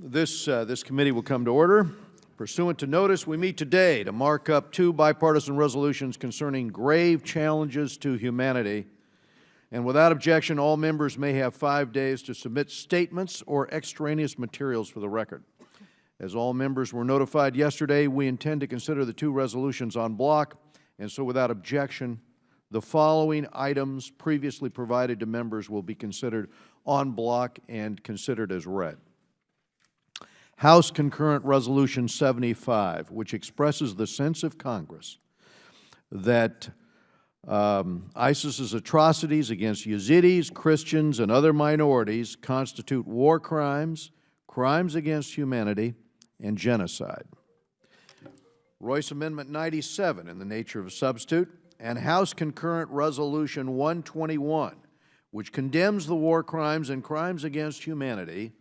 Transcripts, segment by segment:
This committee will come to order. Pursuant to notice, we meet today to mark up 2 bipartisan resolutions concerning grave challenges to humanity. And without objection, all members may have 5 days to submit statements or extraneous materials for the record. As all members were notified yesterday, we intend to consider the 2 resolutions en bloc, and so without objection, the following items previously provided to members will be considered en bloc and considered as read. House Concurrent Resolution 75, which expresses the sense of Congress that ISIS's atrocities against Yazidis, Christians, and other minorities constitute war crimes, crimes against humanity, and genocide. Royce Amendment 97 in the nature of a substitute, and House Concurrent Resolution 121, which condemns the war crimes and crimes against humanity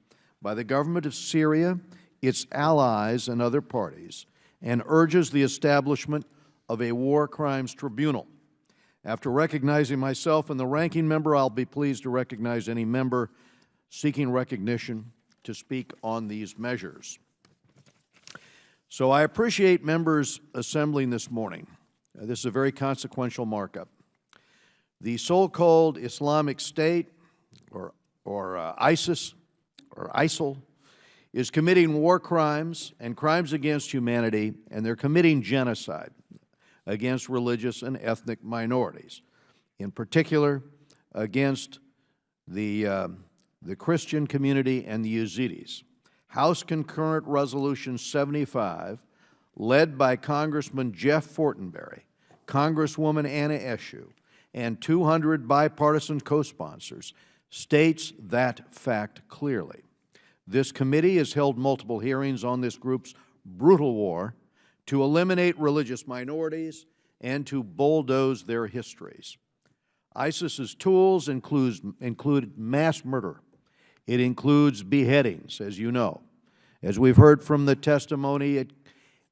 by the government of Syria, its allies, and other parties, and urges the establishment of a war crimes tribunal. After recognizing myself and the ranking member, I'll be pleased to recognize any member seeking recognition to speak on these measures. So I appreciate members assembling this morning. This is a very consequential markup. The so-called Islamic State, or ISIS, or ISIL, is committing war crimes and crimes against humanity, and they're committing genocide against religious and ethnic minorities, in particular against the Christian community and the Yazidis. House Concurrent Resolution 75, led by Congressman Jeff Fortenberry, Congresswoman Anna Eshoo, and 200 bipartisan co-sponsors, states that fact clearly. This committee has held multiple hearings on this group's brutal war to eliminate religious minorities and to bulldoze their histories. ISIS's tools include mass murder. It includes beheadings, as you know. As we've heard from the testimony,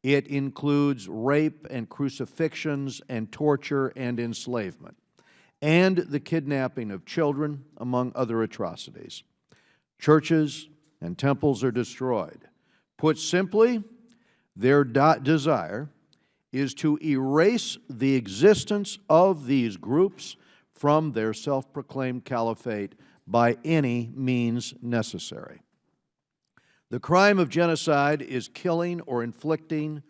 it includes rape and crucifixions and torture and enslavement, and the kidnapping of children, among other atrocities. Churches and temples are destroyed. Put simply, their desire is to erase the existence of these groups from their self-proclaimed caliphate by any means necessary. The crime of genocide is killing or inflicting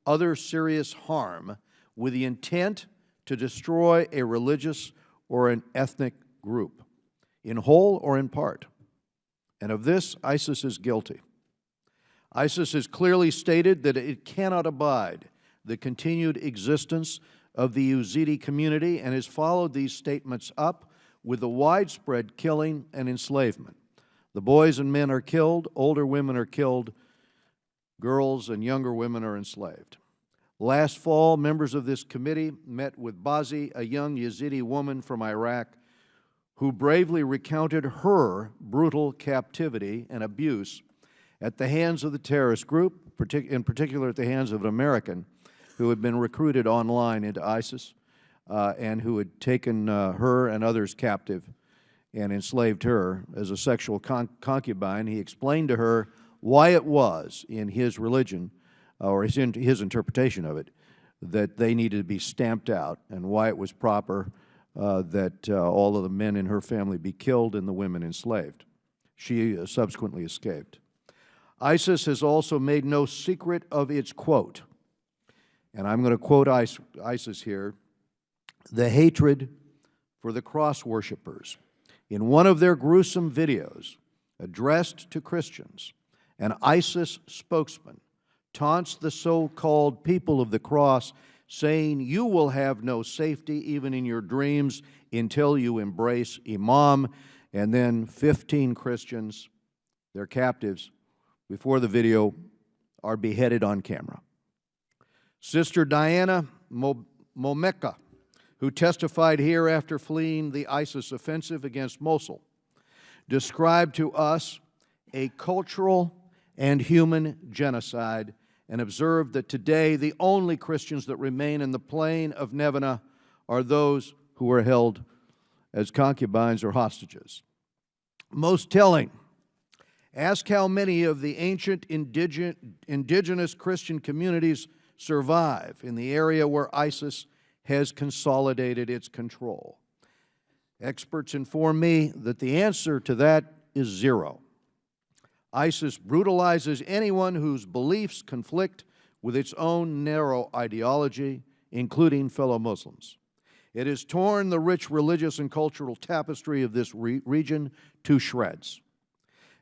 other serious harm with the intent to destroy a religious or an ethnic group, in whole or in part. And of this, ISIS is guilty. ISIS has clearly stated that it cannot abide the continued existence of the Yazidi community and has followed these statements up with the widespread killing and enslavement. The boys and men are killed, older women are killed, girls and younger women are enslaved. Last fall, members of this committee met with Bazi, a young Yazidi woman from Iraq, who bravely recounted her brutal captivity and abuse at the hands of the terrorist group, in particular at the hands of an American who had been recruited online into ISIS and who had taken her and others captive and enslaved her as a sexual concubine. He explained to her why it was in his religion, or his interpretation of it, that they needed to be stamped out, and why it was proper that all of the men in her family be killed and the women enslaved. She subsequently escaped. ISIS has also made no secret of its quote, and I'm going to quote ISIS here, the hatred for the cross worshipers. In one of their gruesome videos addressed to Christians, an ISIS spokesman taunts the so-called people of the cross, saying, "You will have no safety even in your dreams until you embrace Imam." And then 15 Christians, they're captives, before the video are beheaded on camera. Sister Diana Momeka, who testified here after fleeing the ISIS offensive against Mosul, described to us a cultural and human genocide and observed that today the only Christians that remain in the plain of Nevaneh are those who are held as concubines or hostages. Most telling, Ask how many of the ancient indigenous Christian communities survive in the area where ISIS has consolidated its control. Experts inform me that the answer to that is zero. ISIS brutalizes anyone whose beliefs conflict with its own narrow ideology, including fellow Muslims. It has torn the rich religious and cultural tapestry of this region to shreds.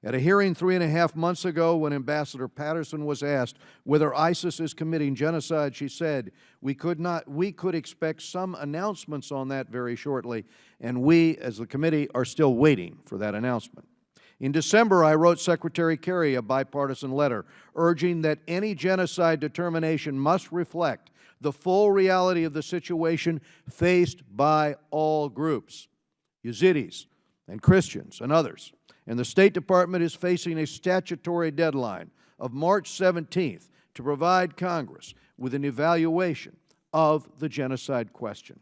At a hearing 3.5 months ago, when Ambassador Patterson was asked whether ISIS is committing genocide, she said, we could expect some announcements on that very shortly, and we, as the committee, are still waiting for that announcement. In December, I wrote Secretary Kerry a bipartisan letter urging that any genocide determination must reflect the full reality of the situation faced by all groups, Yazidis and Christians and others. And the State Department is facing a statutory deadline of March 17th to provide Congress with an evaluation of the genocide question.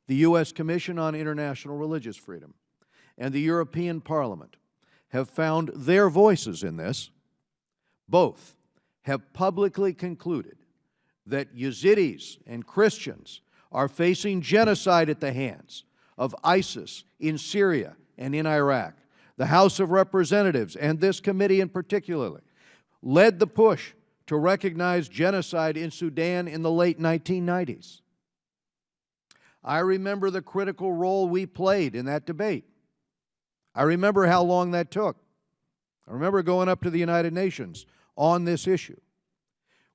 The U.S. Commission on International Religious Freedom and the European Parliament have found their voices in this. Both have publicly concluded that Yazidis and Christians are facing genocide at the hands of ISIS in Syria and in Iraq. The House of Representatives, and this committee in particular, led the push to recognize genocide in Sudan in the late 1990s. I remember the critical role we played in that debate. I remember how long that took. I remember going up to the United Nations on this issue.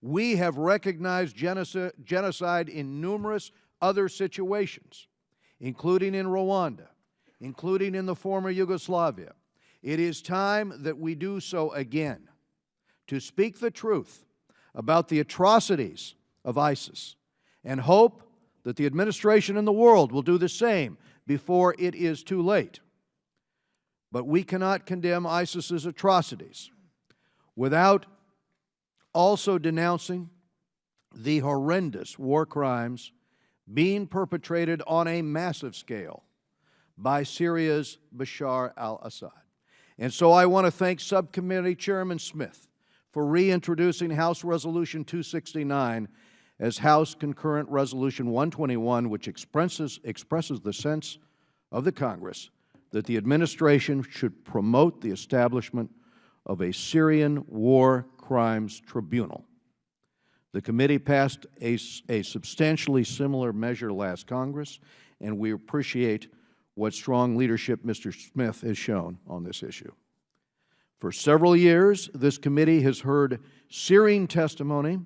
We have recognized genocide in numerous other situations, including in Rwanda, including in the former Yugoslavia. It is time that we do so again, to speak the truth about the atrocities of ISIS, and hope that the administration and the world will do the same before it is too late. But we cannot condemn ISIS's atrocities without also denouncing the horrendous war crimes being perpetrated on a massive scale by Syria's Bashar al-Assad. And so I want to thank Subcommittee Chairman Smith for reintroducing House Resolution 269 as House Concurrent Resolution 121, which expresses the sense of the Congress that the administration should promote the establishment of a Syrian War Crimes Tribunal. The committee passed a substantially similar measure last Congress, and we appreciate what strong leadership Mr. Smith has shown on this issue. For several years, this committee has heard searing testimony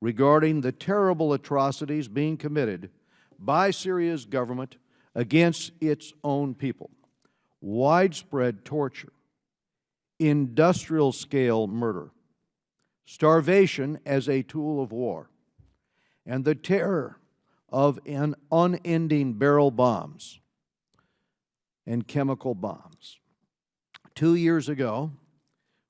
regarding the terrible atrocities being committed by Syria's government against its own people. Widespread torture, industrial-scale murder, starvation as a tool of war, and the terror of an unending barrel bombs and chemical bombs. 2 years ago,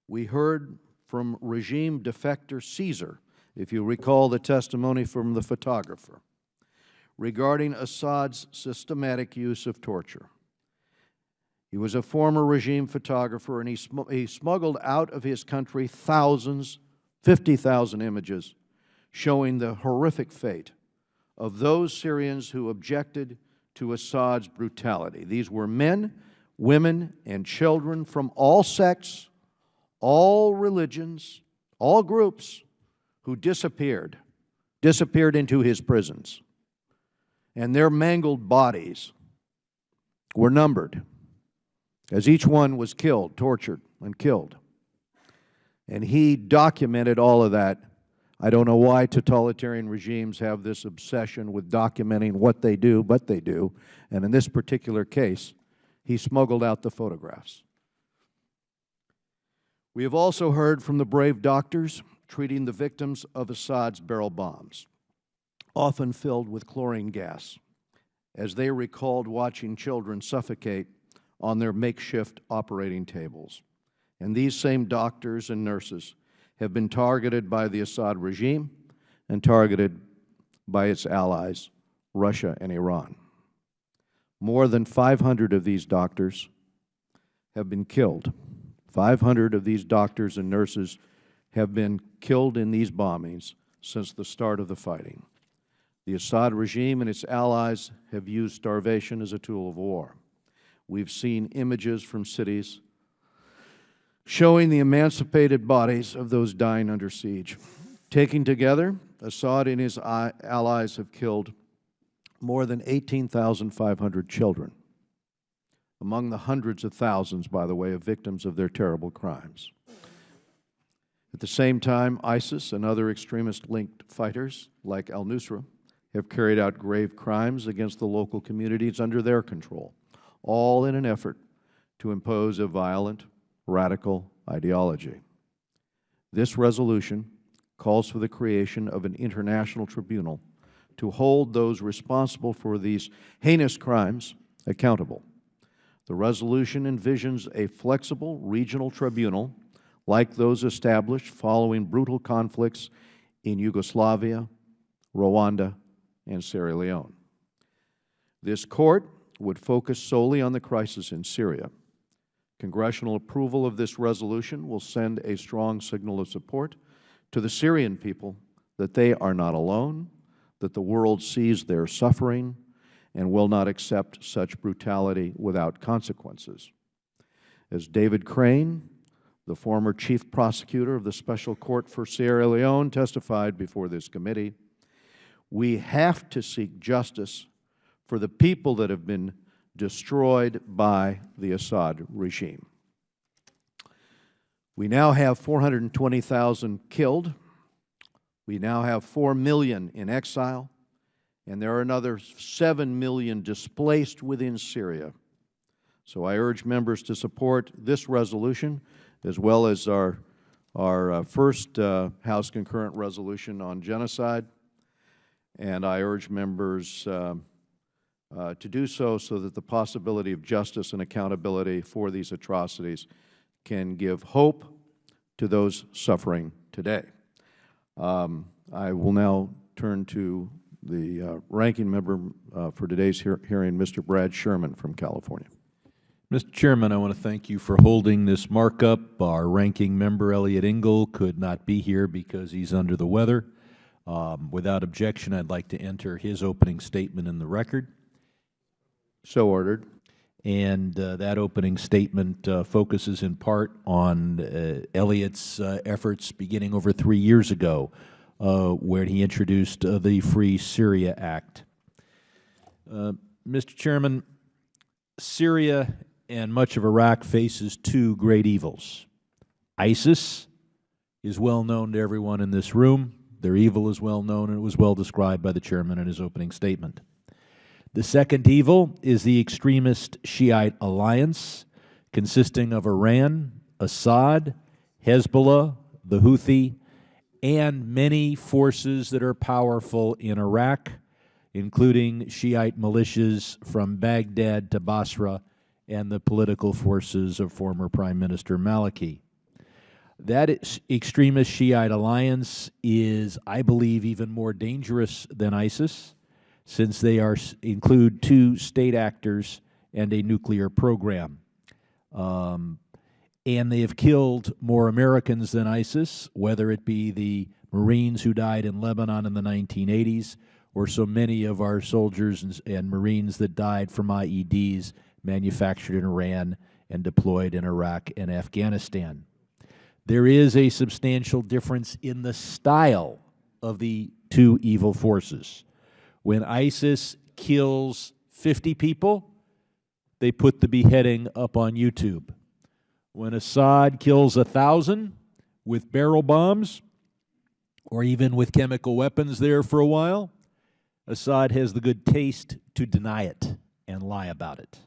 we heard from regime defector Caesar, if you recall the testimony from the photographer, regarding Assad's systematic use of torture. He was a former regime photographer, and he smuggled out of his country thousands, 50,000 images showing the horrific fate of those Syrians who objected to Assad's brutality. These were men, women, and children from all sects, all religions, all groups who disappeared into his prisons. And their mangled bodies were numbered as each one was killed, tortured, and killed. And he documented all of that. I don't know why totalitarian regimes have this obsession with documenting what they do, but they do. And in this particular case, he smuggled out the photographs. We have also heard from the brave doctors treating the victims of Assad's barrel bombs, often filled with chlorine gas, as they recalled watching children suffocate on their makeshift operating tables. And these same doctors and nurses have been targeted by the Assad regime and targeted by its allies, Russia and Iran. More than 500 of these doctors have been killed 500 of these doctors and nurses have been killed in these bombings since the start of the fighting. The Assad regime and its allies have used starvation as a tool of war. We've seen images from cities showing the emancipated bodies of those dying under siege. Taken together, Assad and his allies have killed more than 18,500 children, among the hundreds of thousands, by the way, of victims of their terrible crimes. At the same time, ISIS and other extremist-linked fighters, like al-Nusra, have carried out grave crimes against the local communities under their control, all in an effort to impose a violent, radical ideology. This resolution calls for the creation of an international tribunal to hold those responsible for these heinous crimes accountable. The resolution envisions a flexible regional tribunal like those established following brutal conflicts in Yugoslavia, Rwanda, and Sierra Leone. This court would focus solely on the crisis in Syria. Congressional approval of this resolution will send a strong signal of support to the Syrian people that they are not alone, that the world sees their suffering, and will not accept such brutality without consequences. As David Crane, the former chief prosecutor of the Special Court for Sierra Leone, testified before this committee, we have to seek justice for the people that have been destroyed by the Assad regime. We now have 420,000 killed. We now have 4 million in exile, and there are another 7 million displaced within Syria. So I urge members to support this resolution, as well as our first House concurrent resolution on genocide. And I urge members to do so that the possibility of justice and accountability for these atrocities can give hope to those suffering today. I will now turn to the ranking member for today's hearing, Mr. Brad Sherman from California. Mr. Chairman, I want to thank you for holding this markup. Our ranking member, Elliot Engel, could not be here because he's under the weather. Without objection, I'd like to enter his opening statement in the record. So ordered. And that opening statement focuses in part on Elliot's efforts beginning over 3 years ago, where he introduced the Free Syria Act. Mr. Chairman, Syria and much of Iraq faces two great evils. ISIS is well known to everyone in this room. Their evil is well known, and it was well described by the chairman in his opening statement. The second evil is the extremist Shiite alliance consisting of Iran, Assad, Hezbollah, the Houthi, and many forces that are powerful in Iraq, including Shiite militias from Baghdad to Basra and the political forces of former Prime Minister Maliki. That extremist Shiite alliance is, I believe, even more dangerous than ISIS, since they include two state actors and a nuclear program. And they have killed more Americans than ISIS, whether it be the Marines who died in Lebanon in the 1980s, or so many of our soldiers and Marines that died from IEDs manufactured in Iran and deployed in Iraq and Afghanistan. There is a substantial difference in the style of the two evil forces. When ISIS kills 50 people, they put the beheading up on YouTube. When Assad kills 1,000 with barrel bombs, or even with chemical weapons there for a while, Assad has the good taste to deny it and lie about it.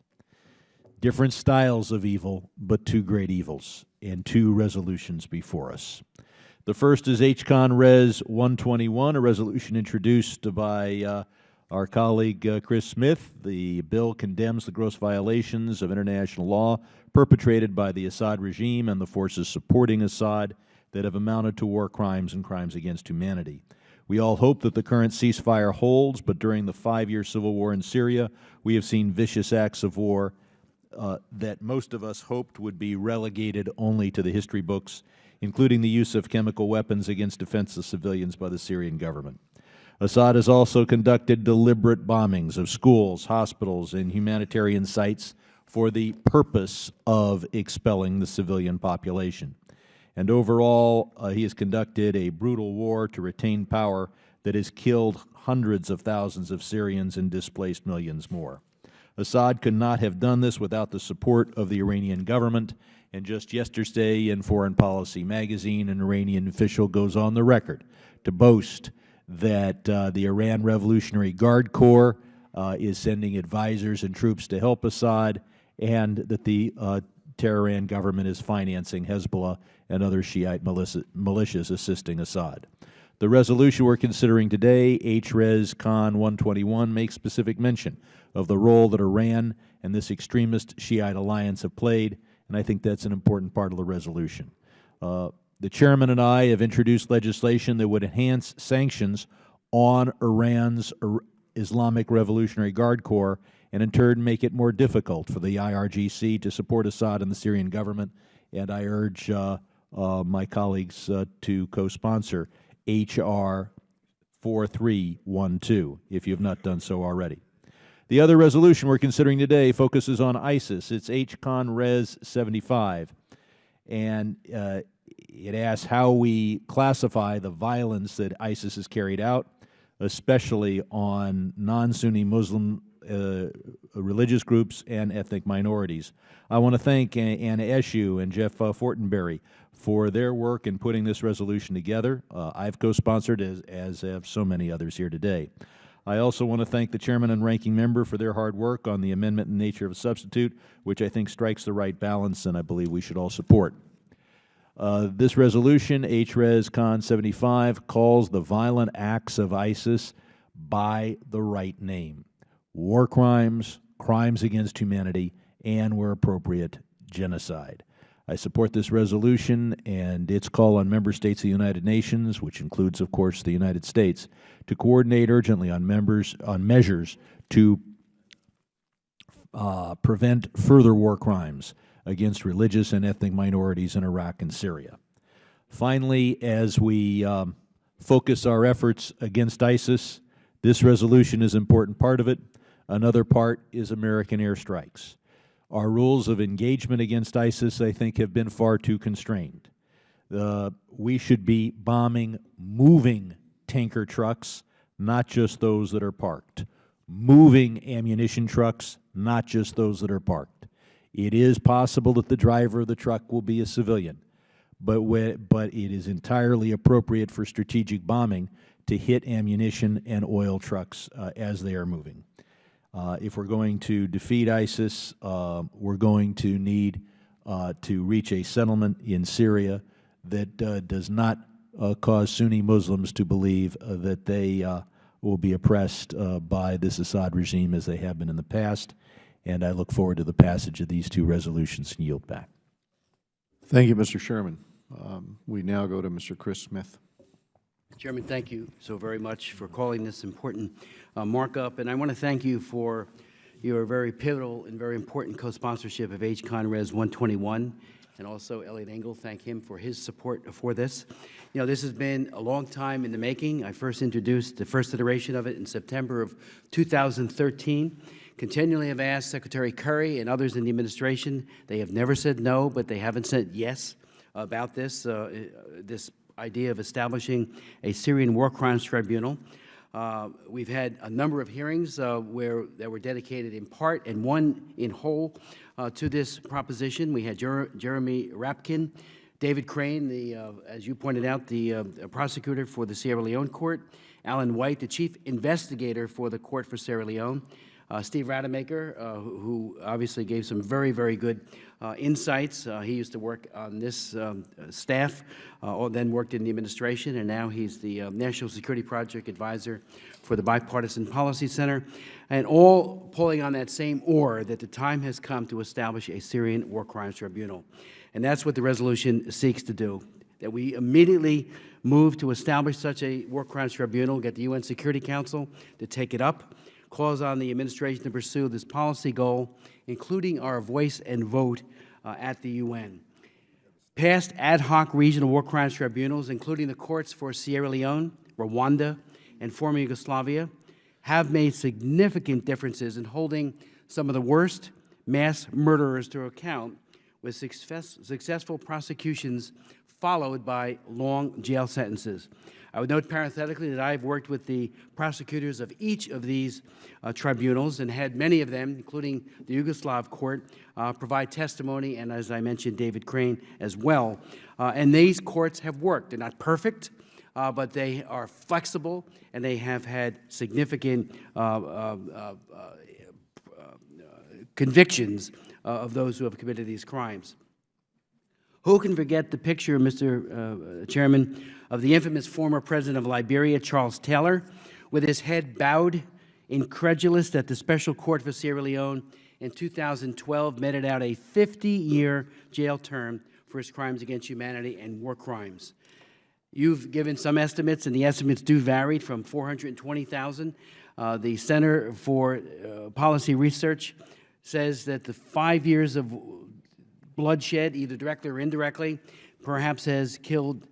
Different styles of evil, but two great evils, and two resolutions before us. The first is H-Con Res 121, a resolution introduced by our colleague Chris Smith. The bill condemns the gross violations of international law perpetrated by the Assad regime and the forces supporting Assad that have amounted to war crimes and crimes against humanity. We all hope that the current ceasefire holds, but during the 5-year civil war in Syria, we have seen vicious acts of war that most of us hoped would be relegated only to the history books, including the use of chemical weapons against defenseless civilians by the Syrian government. Assad has also conducted deliberate bombings of schools, hospitals, and humanitarian sites for the purpose of expelling the civilian population. And overall, he has conducted a brutal war to retain power that has killed hundreds of thousands of Syrians and displaced millions more. Assad could not have done this without the support of the Iranian government, and just yesterday in Foreign Policy magazine, an Iranian official goes on the record to boast that the Iran Revolutionary Guard Corps is sending advisors and troops to help Assad, and that the Tehran government is financing Hezbollah and other Shiite militias assisting Assad. The resolution we're considering today, H-Res Con 121, makes specific mention of the role that Iran and this extremist Shiite alliance have played, and I think that's an important part of the resolution. The chairman and I have introduced legislation that would enhance sanctions on Iran's Islamic Revolutionary Guard Corps and in turn make it more difficult for the IRGC to support Assad and the Syrian government, and I urge my colleagues to co-sponsor H.R. 4312, if you have not done so already. The other resolution we're considering today focuses on ISIS. It's H.Con Res 75, and it asks how we classify the violence that ISIS has carried out, especially on non-Sunni Muslim religious groups and ethnic minorities. I want to thank Anna Eshoo and Jeff Fortenberry for their work in putting this resolution together. I've co-sponsored, as have so many others here today. I also want to thank the chairman and ranking member for their hard work on the amendment in nature of a substitute, which I think strikes the right balance and I believe we should all support. This resolution, H-Res Con 75, calls the violent acts of ISIS by the right name: war crimes, crimes against humanity, and, where appropriate, genocide. I support this resolution and its call on member states of the United Nations, which includes, of course, the United States, to coordinate urgently on measures to prevent further war crimes against religious and ethnic minorities in Iraq and Syria. Finally, as we focus our efforts against ISIS, this resolution is an important part of it. Another part is American airstrikes. Our rules of engagement against ISIS, I think, have been far too constrained. We should be bombing moving tanker trucks, not just those that are parked. Moving ammunition trucks, not just those that are parked. It is possible that the driver of the truck will be a civilian, but it is entirely appropriate for strategic bombing to hit ammunition and oil trucks as they are moving. If we're going to defeat ISIS, we're going to need to reach a settlement in Syria that does not cause Sunni Muslims to believe that they will be oppressed by this Assad regime as they have been in the past. And I look forward to the passage of these two resolutions and yield back. Thank you, Mr. Sherman. We now go to Mr. Chris Smith. Chairman, thank you so very much for calling this important markup, and I want to thank you for your very pivotal and very important co-sponsorship of H-Con Res 121, and also Elliot Engel, thank him for his support for this. You know, this has been a long time in the making. I first introduced the first iteration of it in September of 2013. Continually have asked Secretary Curry and others in the administration. They have never said no, but they haven't said yes about this, this idea of establishing a Syrian War Crimes Tribunal. We've had a number of hearings that were dedicated in part and one in whole to this proposition. We had Jeremy Rapkin, David Crane, as you pointed out, the prosecutor for the Sierra Leone court, Alan White, the chief investigator for the court for Sierra Leone, Steve Rademacher, who obviously gave some very, very good insights. He used to work on this staff, then worked in the administration, and now he's the National Security Project Advisor for the Bipartisan Policy Center, and all pulling on that same oar that the time has come to establish a Syrian War Crimes Tribunal. And that's what the resolution seeks to do, that we immediately move to establish such a War Crimes Tribunal, get the UN Security Council to take it up, calls on the administration to pursue this policy goal, including our voice and vote at the UN. Past ad hoc regional war crimes tribunals, including the courts for Sierra Leone, Rwanda, and former Yugoslavia, have made significant differences in holding some of the worst mass murderers to account, with successful prosecutions followed by long jail sentences. I would note parenthetically that I've worked with the prosecutors of each of these tribunals and had many of them, including the Yugoslav court, provide testimony, and as I mentioned, David Crane as well. And these courts have worked. They're not perfect, but they are flexible, and they have had significant convictions of those who have committed these crimes. Who can forget the picture, Mr. Chairman, of the infamous former president of Liberia, Charles Taylor, with his head bowed, incredulous that the Special Court for Sierra Leone in 2012 meted out a 50-year jail term for his crimes against humanity and war crimes. You've given some estimates, and the estimates do vary from 420,000. The Center for Policy Research says that the 5 years of bloodshed, either directly or indirectly, perhaps has killed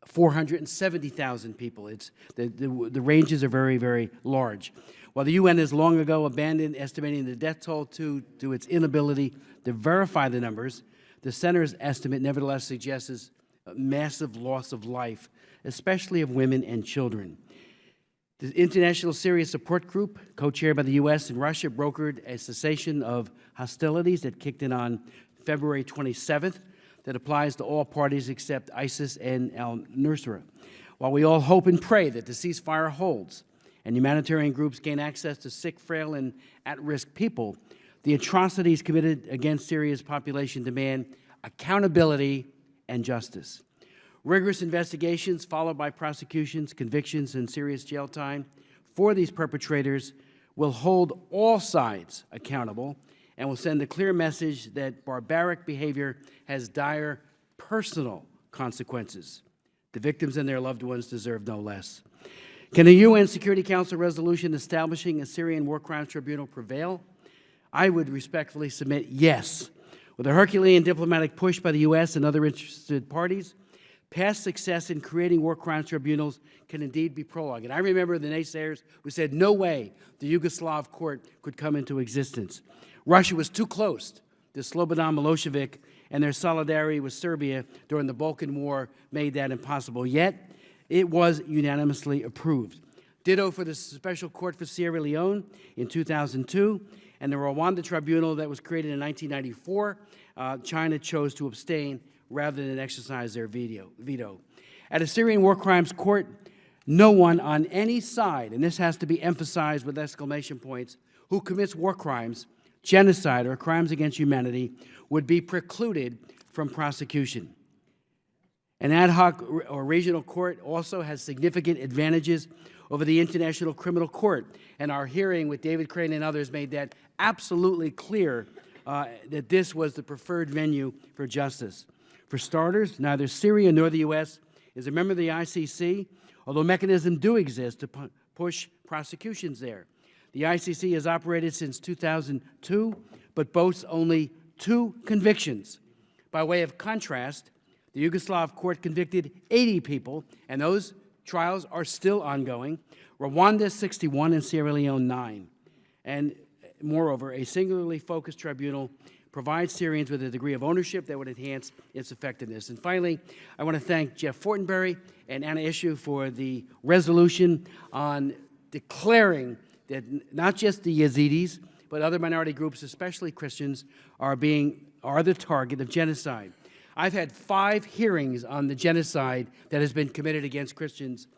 470,000 people. The ranges are very, very large. While the UN has long ago abandoned estimating the death toll to its inability to verify the numbers, the Center's estimate nevertheless suggests a massive loss of life, especially of women and children. The International Syria Support Group, co-chaired by the U.S. and Russia, brokered a cessation of hostilities that kicked in on February 27th that applies to all parties except ISIS and al-Nusra. While we all hope and pray that the ceasefire holds and humanitarian groups gain access to sick, frail, and at-risk people, the atrocities committed against Syria's population demand accountability and justice. Rigorous investigations followed by prosecutions, convictions, and serious jail time for these perpetrators will hold all sides accountable and will send a clear message that barbaric behavior has dire personal consequences. The victims and their loved ones deserve no less. Can a UN Security Council resolution establishing a Syrian War Crimes Tribunal prevail? I would respectfully submit yes. With a Herculean diplomatic push by the U.S. and other interested parties, past success in creating war crimes tribunals can indeed be prologue. And I remember the naysayers who said, no way the Yugoslav court could come into existence. Russia was too close to Slobodan Milosevic, and their solidarity with Serbia during the Balkan War made that impossible. Yet, it was unanimously approved. Ditto for the Special Court for Sierra Leone in 2002, and the Rwanda Tribunal that was created in 1994. China chose to abstain rather than exercise their veto. At a Syrian war crimes court, no one on any side, and this has to be emphasized with exclamation points, who commits war crimes, genocide, or crimes against humanity would be precluded from prosecution. An ad hoc or regional court also has significant advantages over the International Criminal Court, and our hearing with David Crane and others made that absolutely clear that this was the preferred venue for justice. For starters, neither Syria nor the U.S. is a member of the ICC, although mechanisms do exist to push prosecutions there. The ICC has operated since 2002, but boasts only 2 convictions. By way of contrast, the Yugoslav court convicted 80 people, and those trials are still ongoing. Rwanda, 61, and Sierra Leone, 9. And moreover, a singularly focused tribunal provides Syrians with a degree of ownership that would enhance its effectiveness. And finally, I want to thank Jeff Fortenberry and Anna Issue for the resolution on declaring that not just the Yazidis, but other minority groups, especially Christians, are the target of genocide. I've had 5 hearings on the genocide that has been committed against Christians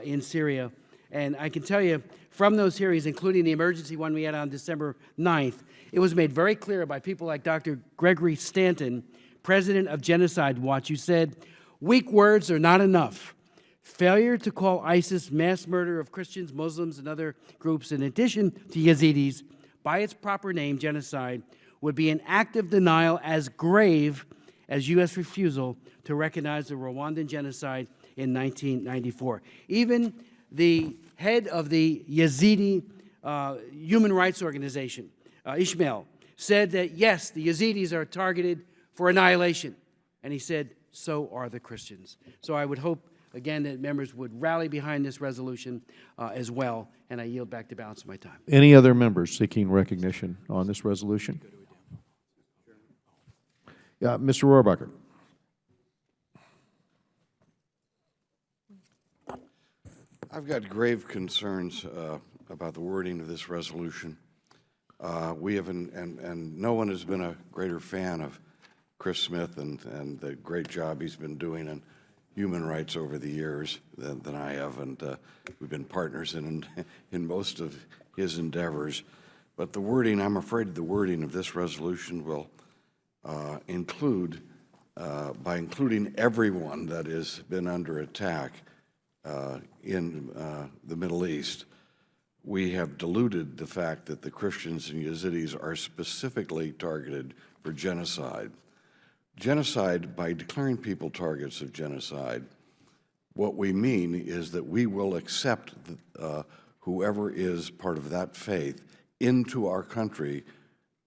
in Syria. And I can tell you, from those hearings, including the emergency one we had on December 9th, it was made very clear by people like Dr. Gregory Stanton, president of Genocide Watch, who said, weak words are not enough. Failure to call ISIS mass murder of Christians, Muslims, and other groups, in addition to Yazidis, by its proper name, genocide, would be an act of denial as grave as U.S. refusal to recognize the Rwandan genocide in 1994. Even the head of the Yazidi human rights organization, Ishmael, said that, yes, the Yazidis are targeted for annihilation. And he said, so are the Christians. So I would hope, again, that members would rally behind this resolution as well. And I yield back the balance of my time. Any other members seeking recognition on this resolution? Yeah, Mr. Rohrbacher. I've got grave concerns about the wording of this resolution. We have, and no one has been a greater fan of Chris Smith and the great job he's been doing in human rights over the years than I have, and we've been partners in most of his endeavors. But the wording, I'm afraid the wording of this resolution will include, by including everyone that has been under attack in the Middle East, we have diluted the fact that the Christians and Yazidis are specifically targeted for genocide. Genocide, by declaring people targets of genocide, what we mean is that we will accept whoever is part of that faith into our country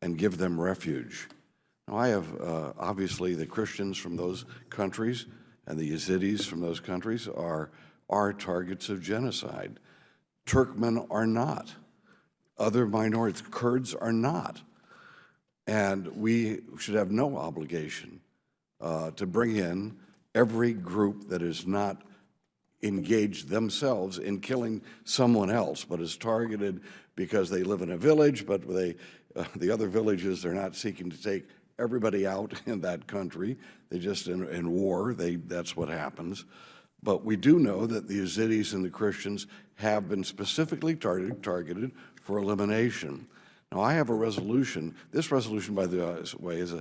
and give them refuge. Now, I have, obviously, the Christians from those countries and the Yazidis from those countries are targets of genocide. Turkmen are not. Other minorities, Kurds are not. And we should have no obligation to bring in every group that is not engaged themselves in killing someone else, but is targeted because they live in a village, but the other villages, they're not seeking to take everybody out in that country. They just, in war, that's what happens. But we do know that the Yazidis and the Christians have been specifically targeted for elimination. Now, I have a resolution. This resolution, by the way, is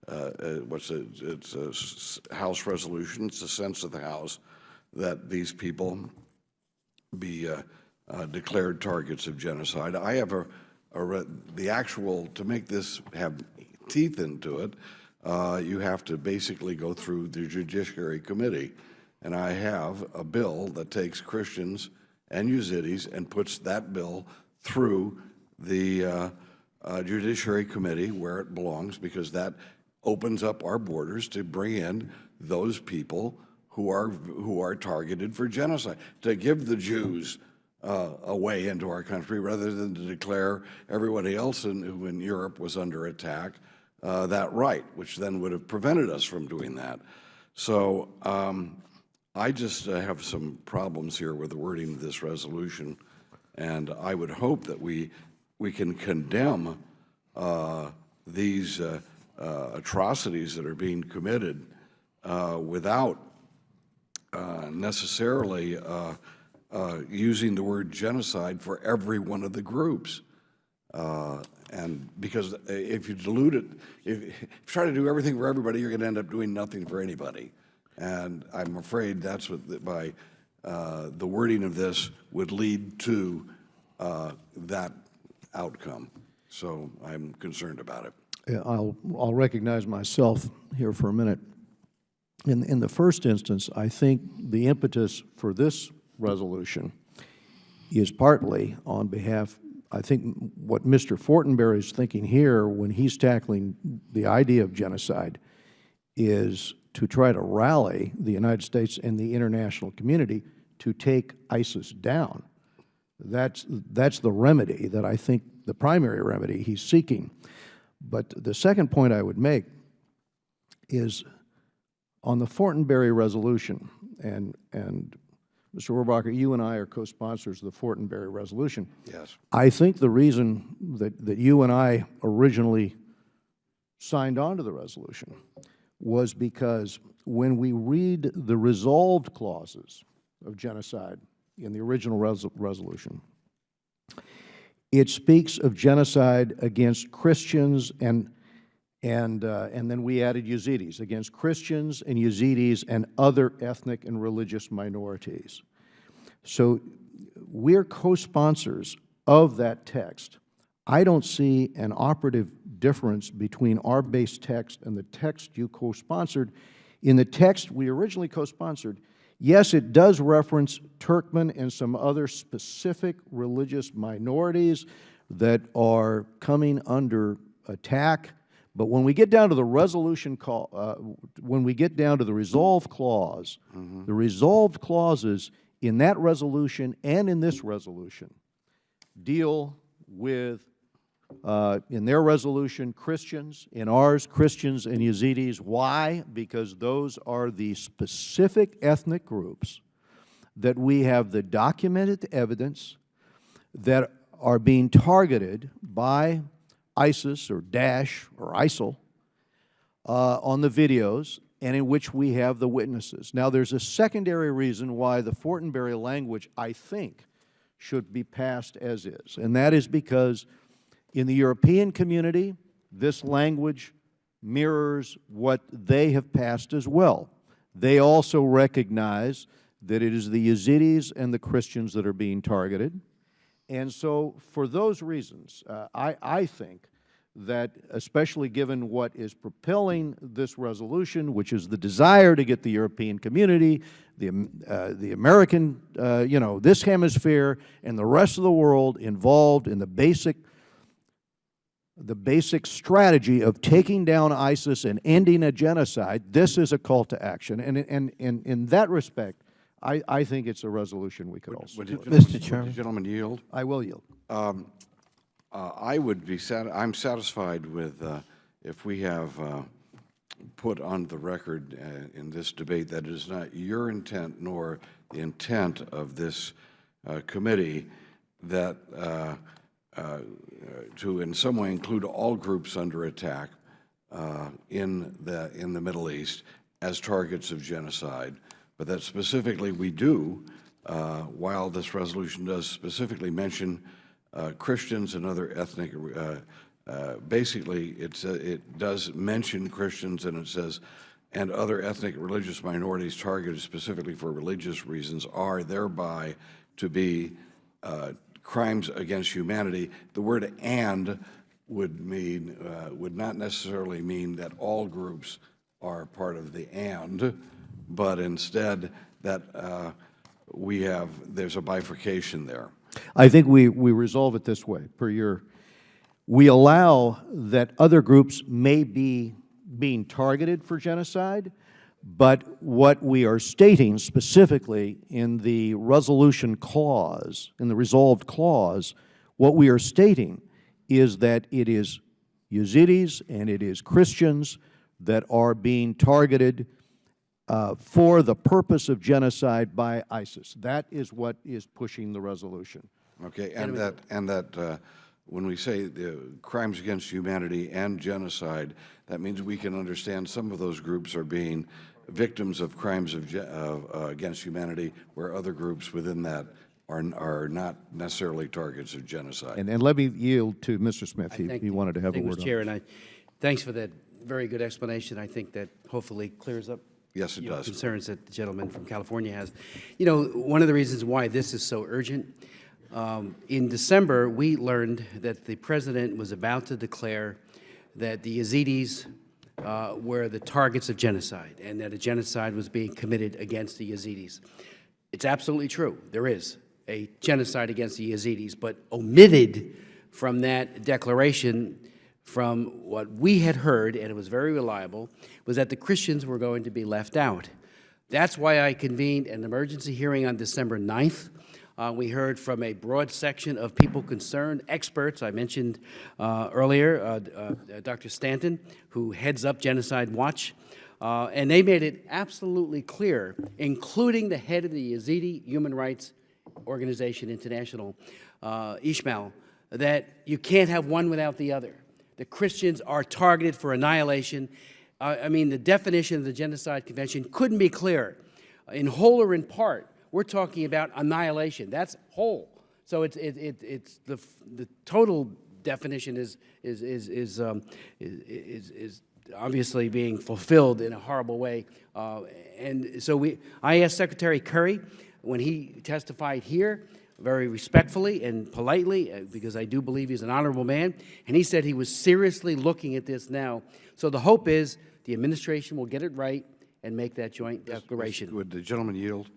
it's a House resolution. It's the sense of the House that these people be declared targets of genocide. I have the actual, to make this have teeth into it, you have to basically go through the Judiciary Committee. And I have a bill that takes Christians and Yazidis and puts that bill through the Judiciary Committee where it belongs, because that opens up our borders to bring in those people who are targeted for genocide, to give the Jews a way into our country rather than to declare everybody else who in Europe was under attack that right, which then would have prevented us from doing that. So I just have some problems here with the wording of this resolution, and I would hope that we can condemn these atrocities that are being committed without necessarily using the word genocide for every one of the groups. And because if you dilute it, if you try to do everything for everybody, you're going to end up doing nothing for anybody. And I'm afraid that's what, the wording of this would lead to that outcome. So I'm concerned about it. Yeah, I'll recognize myself here for a minute. In the first instance, I think the impetus for this resolution is partly on behalf, I think what Mr. Fortenberry is thinking here when he's tackling the idea of genocide is to try to rally the United States and the international community to take ISIS down. That's the remedy that I think, the primary remedy he's seeking. But the second point I would make is on the Fortenberry resolution, and Mr. Rohrbacher, you and I are co-sponsors of the Fortenberry resolution. Yes. I think the reason that you and I originally signed on to the resolution was because when we read the resolved clauses of genocide in the original resolution, it speaks of genocide against Christians and then we added Yazidis, against Christians and Yazidis and other ethnic and religious minorities. So we're co-sponsors of that text. I don't see an operative difference between our base text and the text you co-sponsored. In the text we originally co-sponsored, Yes, it does reference Turkmen and some other specific religious minorities that are coming under attack. But when we get down to the resolution when we get down to the resolve clause, the resolved clauses in that resolution and in this resolution deal with, in their resolution, Christians, in ours, Christians and Yazidis. Why? Because those are the specific ethnic groups that we have the documented evidence that are being targeted by ISIS or Daesh or ISIL on the videos, and in which we have the witnesses. Now, there's a secondary reason why the Fortenberry language, I think, should be passed as is, and that is because in the European community, this language mirrors what they have passed as well. They also recognize that it is the Yazidis and the Christians that are being targeted. And so for those reasons, I think that, especially given what is propelling this resolution, which is the desire to get the European community, the American, this hemisphere, and the rest of the world involved in the basic strategy of taking down ISIS and ending a genocide, this is a call to action. And in that respect, I think it's a resolution we could also. Mr. Chairman. Would the gentleman yield? I will yield. I would be I'm satisfied with if we have put on the record in this debate that it is not your intent nor the intent of this committee that to in some way include all groups under attack in the Middle East as targets of genocide, but that specifically we do, while this resolution does specifically mention Christians and other ethnic, basically it does mention Christians, and it says, and other ethnic religious minorities targeted specifically for religious reasons are thereby to be crimes against humanity. The word "and" would mean, would not necessarily mean that all groups are part of the "and," but instead that there's a bifurcation there. I think we resolve it this way, we allow that other groups may be being targeted for genocide, but what we are stating specifically in the resolution clause, in the resolved clause, what we are stating is that it is Yazidis and it is Christians that are being targeted for the purpose of genocide by ISIS. That is what is pushing the resolution. Okay, and that when we say the crimes against humanity and genocide, that means we can understand some of those groups are being victims of crimes against humanity, where other groups within that are not necessarily targets of genocide. And let me yield to Mr. Smith. He wanted to have a word on Mr. Chair, and thanks for that very good explanation. I think that hopefully clears up yes, it does. Concerns that the gentleman from California has. You know, one of the reasons why this is so urgent, in December, we learned that the president was about to declare that the Yazidis were the targets of genocide and that a genocide was being committed against the Yazidis. It's absolutely true. There is a genocide against the Yazidis, but omitted from that declaration, from what we had heard, and it was very reliable, was that the Christians were going to be left out. That's why I convened an emergency hearing on December 9th. We heard from a broad section of people concerned, experts. I mentioned earlier Dr. Stanton, who heads up Genocide Watch, and they made it absolutely clear, including the head of the Yazidi Human Rights Organization International, Ishmael, that you can't have one without the other. The Christians are targeted for annihilation. I mean, the definition of the Genocide Convention couldn't be clearer. In whole or in part, we're talking about annihilation. That's whole. So it's the total definition is obviously being fulfilled in a horrible way. And so I asked Secretary Curry when he testified here, very respectfully and politely, because I do believe he's an honorable man, and he said he was seriously looking at this now. So the hope is the administration will get it right, and make that joint declaration. Would the gentleman yield?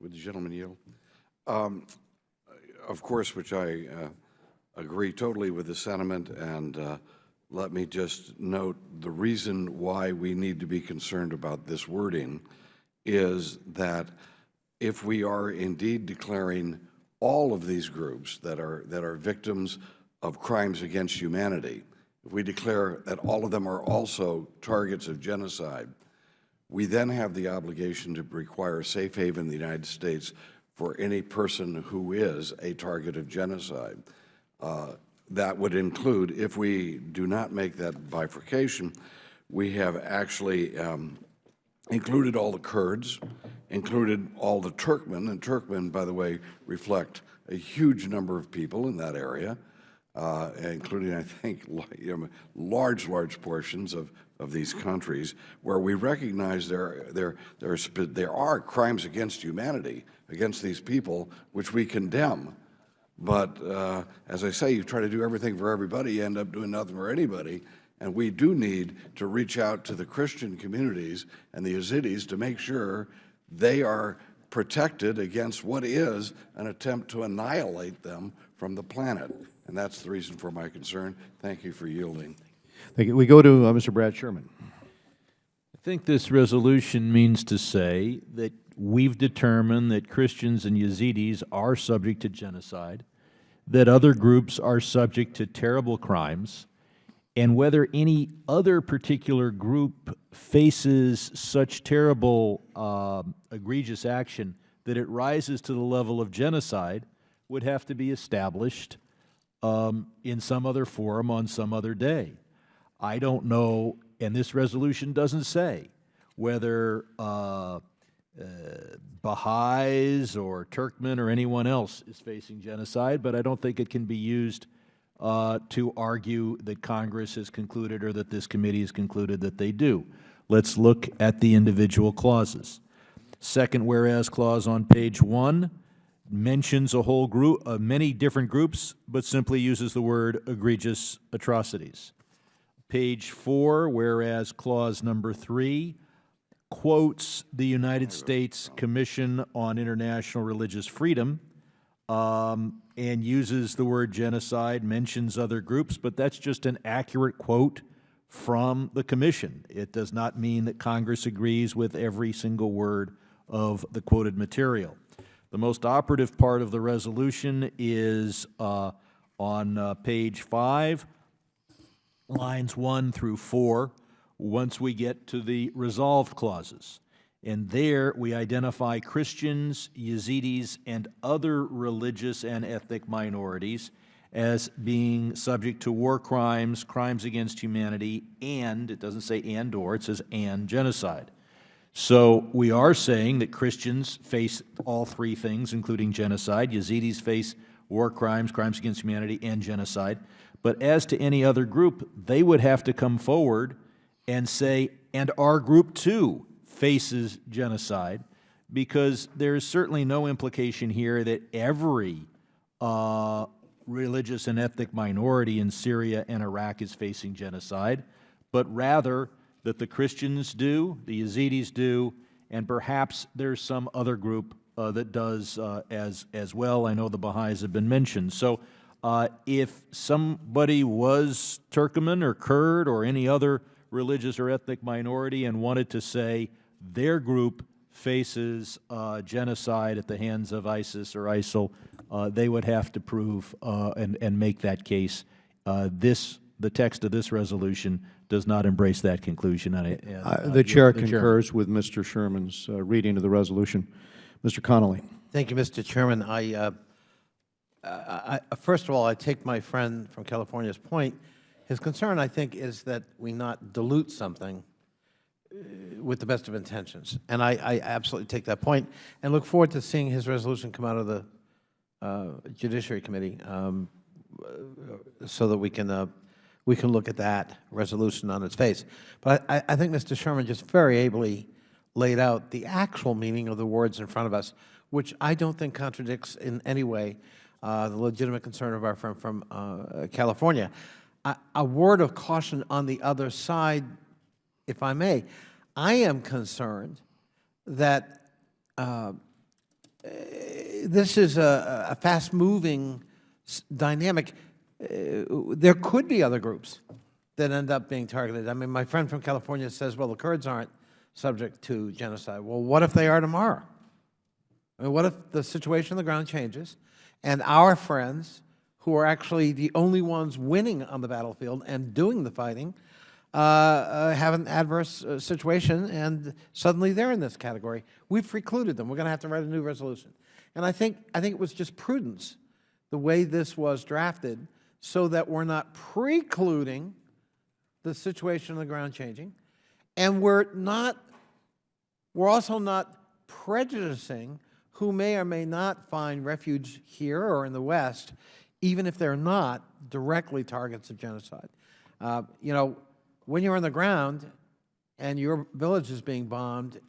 Would the gentleman yield? Of course, which I agree totally with the sentiment, and let me just note the reason why we need to be concerned about this wording is that if we are indeed declaring all of these groups that are victims of crimes against humanity, if we declare that all of them are also targets of genocide, we then have the obligation to require a safe haven in the United States for any person who is a target of genocide. That would include, if we do not make that bifurcation, we have actually included all the Kurds, included all the Turkmen, and Turkmen, by the way, reflect a huge number of people in that area, including, I think, large portions of these countries, where we recognize there are crimes against humanity, against these people, which we condemn. But as I say, you try to do everything for everybody, you end up doing nothing for anybody. And we do need to reach out to the Christian communities and the Yazidis to make sure they are protected against what is an attempt to annihilate them from the planet. And that's the reason for my concern. Thank you for yielding. Thank you. We go to Mr. Brad Sherman. I think this resolution means to say that we've determined that Christians and Yazidis are subject to genocide, that other groups are subject to terrible crimes, and whether any other particular group faces such terrible, egregious action that it rises to the level of genocide would have to be established in some other forum on some other day. I don't know, and this resolution doesn't say whether Baha'is or Turkmen or anyone else is facing genocide, but I don't think it can be used to argue that Congress has concluded or that this committee has concluded that they do. Let's look at the individual clauses. Second whereas clause on page 1 mentions a whole group, many different groups, but simply uses the word egregious atrocities. Page 4, whereas clause number 3 quotes the United States Commission on International Religious Freedom and uses the word genocide, mentions other groups, but that's just an accurate quote from the Commission. It does not mean that Congress agrees with every single word of the quoted material. The most operative part of the resolution is on page 5, lines 1 through 4, once we get to the resolved clauses. And there we identify Christians, Yazidis, and other religious and ethnic minorities as being subject to war crimes, crimes against humanity, and, it doesn't say and or, it says and genocide. So we are saying that Christians face all three things, including genocide. Yazidis face war crimes, crimes against humanity, and genocide. But as to any other group, they would have to come forward and say, and our group too faces genocide, because there is certainly no implication here that every religious and ethnic minority in Syria and Iraq is facing genocide, but rather that the Christians do, the Yazidis do, and perhaps there's some other group that does as well. I know the Baha'is have been mentioned. So if somebody was Turkmen or Kurd or any other religious or ethnic minority and wanted to say their group faces genocide at the hands of ISIS or ISIL, they would have to prove and make that case. The text of this resolution does not embrace that conclusion. The Chair concurs with Mr. Sherman's reading of the resolution. Mr. Connolly. Thank you, Mr. Chairman. First of all, I take my friend from California's point. His concern, I think, is that we not dilute something with the best of intentions. And I absolutely take that point and look forward to seeing his resolution come out of the Judiciary Committee so that we can look at that resolution on its face. But I think Mr. Sherman just very ably laid out the actual meaning of the words in front of us, which I don't think contradicts in any way the legitimate concern of our friend from California. A word of caution on the other side, if I may. I am concerned that this is a fast-moving dynamic. There could be other groups that end up being targeted. I mean, my friend from California says, well, the Kurds aren't subject to genocide. Well, what if they are tomorrow? I mean, what if the situation on the ground changes and our friends, who are actually the only ones winning on the battlefield and doing the fighting, have an adverse situation, and suddenly they're in this category? We've precluded them. We're going to have to write a new resolution. And I think it was just prudence, the way this was drafted, so that we're not precluding the situation on the ground changing, and we're also not prejudicing who may or may not find refuge here or in the West, even if they're not directly targets of genocide. You know, when you're on the ground and your village is being bombed,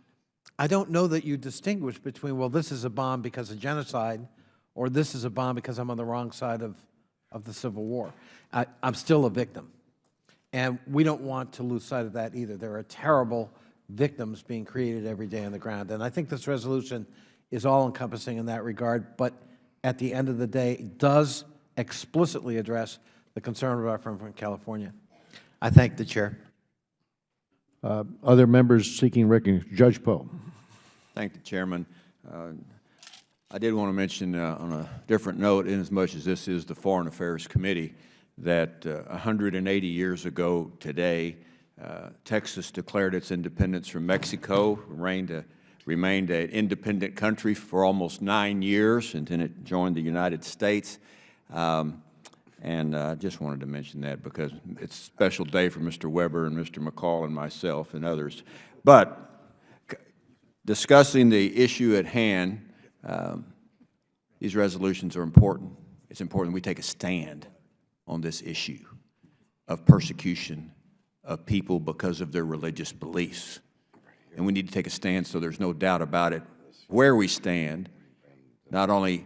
I don't know that you distinguish between, well, this is a bomb because of genocide, or this is a bomb because I'm on the wrong side of the Civil War. I'm still a victim. And we don't want to lose sight of that either. There are terrible victims being created every day on the ground. And I think this resolution is all-encompassing in that regard, but at the end of the day, it does explicitly address the concern of our friend from California. I thank the Chair. Other members seeking recognition. Judge Poe. Thank the Chairman. I did want to mention on a different note, inasmuch as this is the Foreign Affairs Committee, that 180 years ago today, Texas declared its independence from Mexico, remained an independent country for almost 9 years, and then it joined the United States. And I just wanted to mention that because it's a special day for Mr. Weber and Mr. McCall and myself and others. But discussing the issue at hand, these resolutions are important. It's important we take a stand on this issue of persecution of people because of their religious beliefs. And we need to take a stand so there's no doubt about it where we stand, not only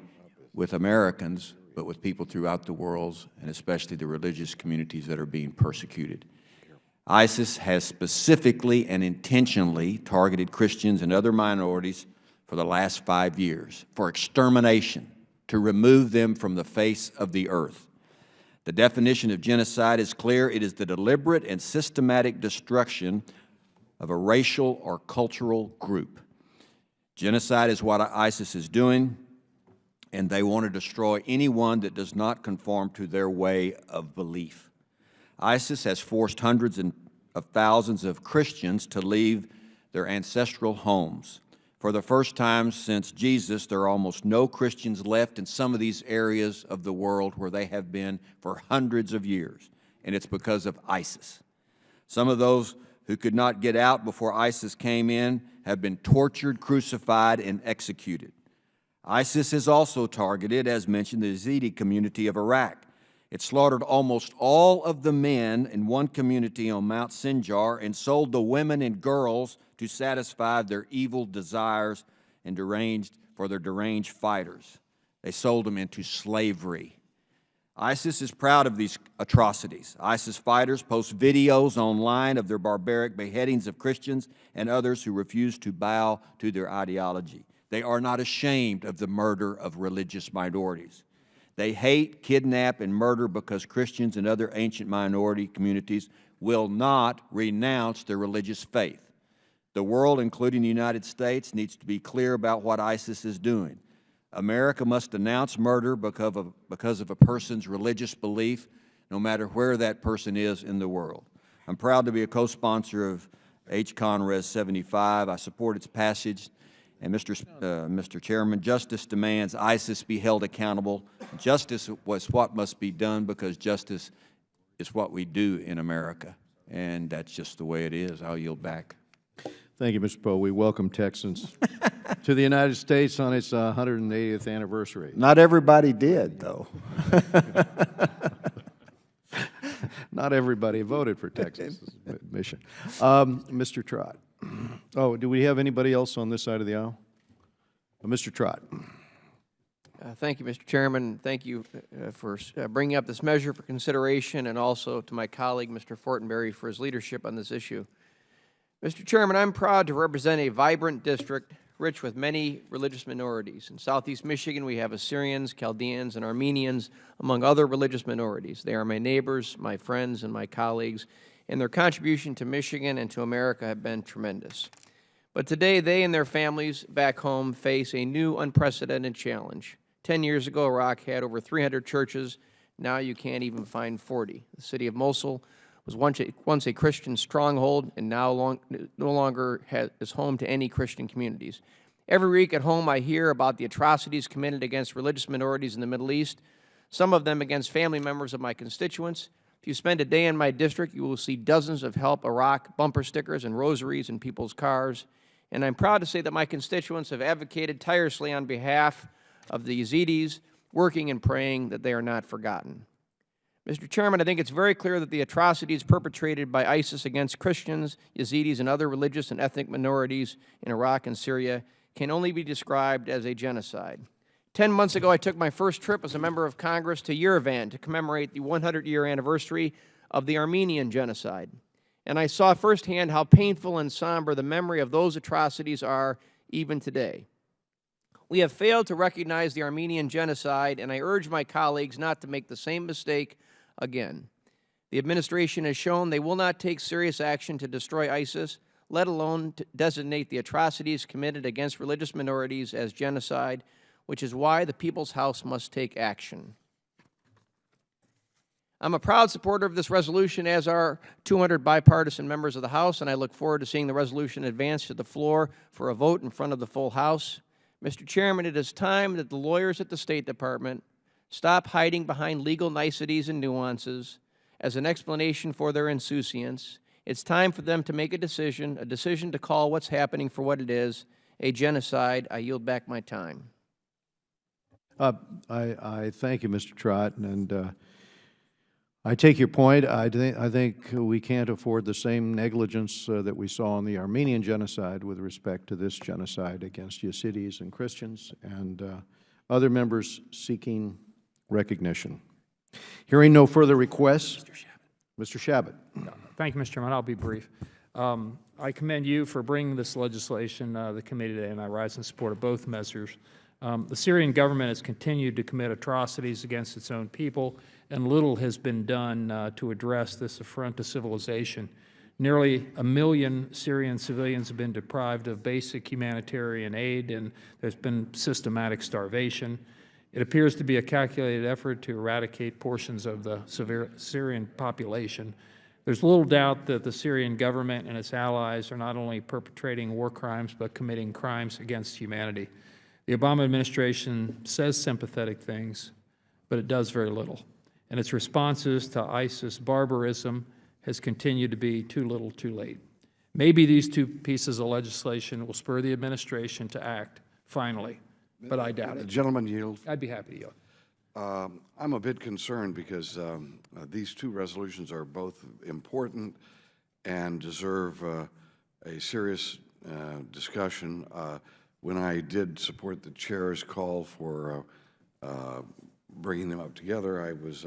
with Americans, but with people throughout the world, and especially the religious communities that are being persecuted. ISIS has specifically and intentionally targeted Christians and other minorities for the last 5 years for extermination, to remove them from the face of the earth. The definition of genocide is clear. It is the deliberate and systematic destruction of a racial or cultural group. Genocide is what ISIS is doing, and they want to destroy anyone that does not conform to their way of belief. ISIS has forced hundreds of thousands of Christians to leave their ancestral homes. For the first time since Jesus, there are almost no Christians left in some of these areas of the world where they have been for hundreds of years, and it's because of ISIS. Some of those who could not get out before ISIS came in have been tortured, crucified, and executed. ISIS has also targeted, as mentioned, the Yazidi community of Iraq. It slaughtered almost all of the men in one community on Mount Sinjar and sold the women and girls to satisfy their evil desires and for their deranged fighters. They sold them into slavery. ISIS is proud of these atrocities. ISIS fighters post videos online of their barbaric beheadings of Christians and others who refuse to bow to their ideology. They are not ashamed of the murder of religious minorities. They hate, kidnap, and murder because Christians and other ancient minority communities will not renounce their religious faith. The world, including the United States, needs to be clear about what ISIS is doing. America must denounce murder because of a person's religious belief, no matter where that person is in the world. I'm proud to be a co-sponsor of H-Con Res 75. I support its passage. And Mr. Chairman, justice demands ISIS be held accountable. Justice was what must be done because justice is what we do in America. And that's just the way it is. I'll yield back. Thank you, Mr. Poe. We welcome Texans to the United States on its 180th anniversary. Not everybody did, though. Not everybody voted for Texas' mission. Mr. Trott. Oh, do we have anybody else on this side of the aisle? Mr. Trott. Thank you, Mr. Chairman. Thank you for bringing up this measure for consideration, and also to my colleague, Mr. Fortenberry, for his leadership on this issue. Mr. Chairman, I'm proud to represent a vibrant district rich with many religious minorities. In southeast Michigan, we have Assyrians, Chaldeans, and Armenians, among other religious minorities. They are my neighbors, my friends, and my colleagues, and their contribution to Michigan and to America have been tremendous. But today, they and their families back home face a new unprecedented challenge. 10 years ago, Iraq had over 300 churches. Now you can't even find 40. The city of Mosul was once a Christian stronghold and now no longer is home to any Christian communities. Every week at home I hear about the atrocities committed against religious minorities in the Middle East, some of them against family members of my constituents. If you spend a day in my district, you will see dozens of Help Iraq bumper stickers and rosaries in people's cars. And I'm proud to say that my constituents have advocated tirelessly on behalf of the Yazidis, working and praying that they are not forgotten. Mr. Chairman, I think it's very clear that the atrocities perpetrated by ISIS against Christians, Yazidis, and other religious and ethnic minorities in Iraq and Syria can only be described as a genocide. 10 months ago, I took my first trip as a member of Congress to Yerevan to commemorate the 100-year anniversary of the Armenian genocide. And I saw firsthand how painful and somber the memory of those atrocities are even today. We have failed to recognize the Armenian genocide, and I urge my colleagues not to make the same mistake again. The administration has shown they will not take serious action to destroy ISIS, let alone to designate the atrocities committed against religious minorities as genocide, which is why the People's House must take action. I'm a proud supporter of this resolution, as are 200 bipartisan members of the House, and I look forward to seeing the resolution advance to the floor for a vote in front of the full House. Mr. Chairman, it is time that the lawyers at the State Department stop hiding behind legal niceties and nuances as an explanation for their insouciance. It's time for them to make a decision to call what's happening for what it is, a genocide. I yield back my time. I thank you, Mr. Trott, and I take your point. I think we can't afford the same negligence that we saw in the Armenian genocide with respect to this genocide against Yazidis and Christians and other members seeking recognition. Hearing no further requests, Mr. Shabbat. Thank you, Mr. Chairman. I'll be brief. I commend you for bringing this legislation to the committee today, and I rise in support of both measures. The Syrian government has continued to commit atrocities against its own people, and little has been done to address this affront to civilization. Nearly 1 million Syrian civilians have been deprived of basic humanitarian aid, and there's been systematic starvation. It appears to be a calculated effort to eradicate portions of the Syrian population. There's little doubt that the Syrian government and its allies are not only perpetrating war crimes, but committing crimes against humanity. The Obama administration says sympathetic things, but it does very little. And its responses to ISIS barbarism has continued to be too little, too late. Maybe these two pieces of legislation will spur the administration to act, finally, but I doubt The it. gentleman yield. I'd be happy to yield. I'm a bit concerned because these two resolutions are both important and deserve a serious discussion. When I did support the chair's call for bringing them up together, I was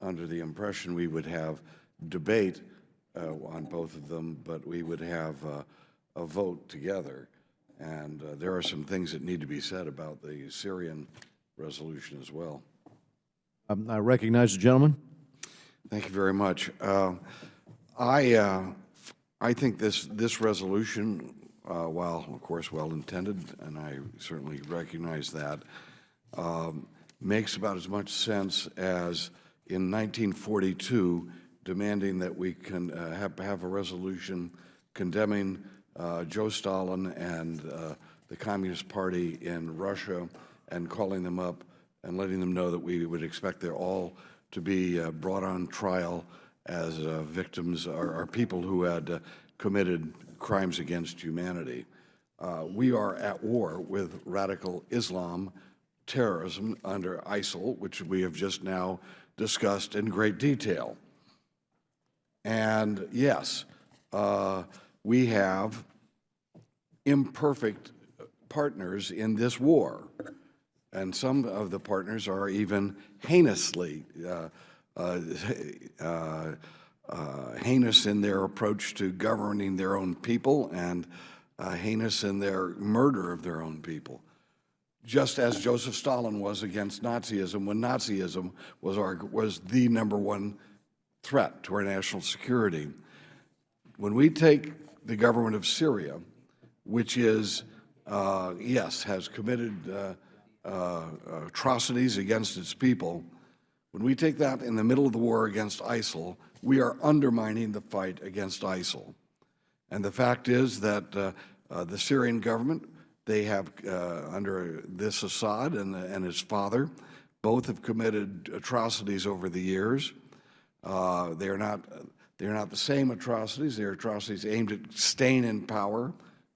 under the impression we would have debate on both of them, but we would have a vote together. And there are some things that need to be said about the Syrian resolution as well. I recognize the gentleman. Thank you very much. I think this resolution, while of course well-intended, and I certainly recognize that, makes about as much sense as in 1942 demanding that we can have a resolution condemning Joe Stalin and the Communist Party in Russia and calling them up and letting them know that we would expect them all to be brought on trial as victims or people who had committed crimes against humanity. We are at war with radical Islam, terrorism under ISIL, which we have just now discussed in great detail. And yes, we have imperfect partners in this war, and some of the partners are even heinously heinous in their approach to governing their own people, and heinous in their murder of their own people. Just as Joseph Stalin was against Nazism when Nazism was the #1 threat to our national security. When we take the government of Syria, which is, yes, has committed atrocities against its people, when we take that in the middle of the war against ISIL, we are undermining the fight against ISIL. And the fact is that the Syrian government, they have, under this Assad and his father, both have committed atrocities over the years. They're not the same atrocities. They're atrocities aimed at staying in power,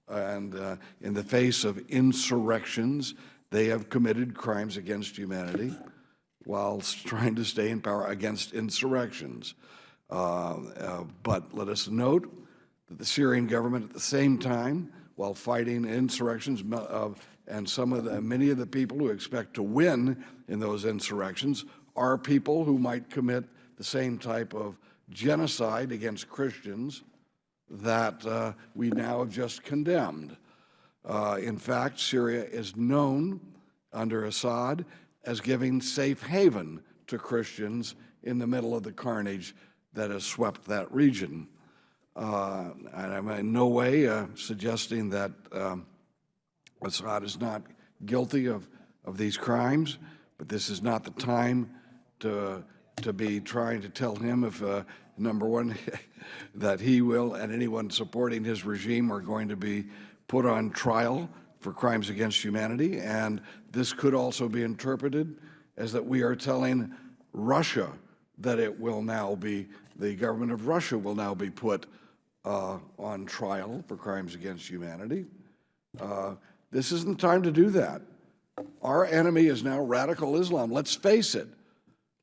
and in the face of insurrections, they have committed crimes against humanity whilst trying to stay in power against insurrections. But let us note that the Syrian government, at the same time, while fighting insurrections, and many of the people who expect to win in those insurrections are people who might commit the same type of genocide against Christians that we now have just condemned. In fact, Syria is known under Assad as giving safe haven to Christians in the middle of the carnage that has swept that region. And I'm in no way suggesting that Assad is not guilty of these crimes, but this is not the time to be trying to tell him if, number one, that he will and anyone supporting his regime are going to be put on trial for crimes against humanity. And this could also be interpreted as that we are telling Russia that it will now be, the government of Russia will now be put on trial for crimes against humanity. This isn't the time to do that. Our enemy is now radical Islam. Let's face it.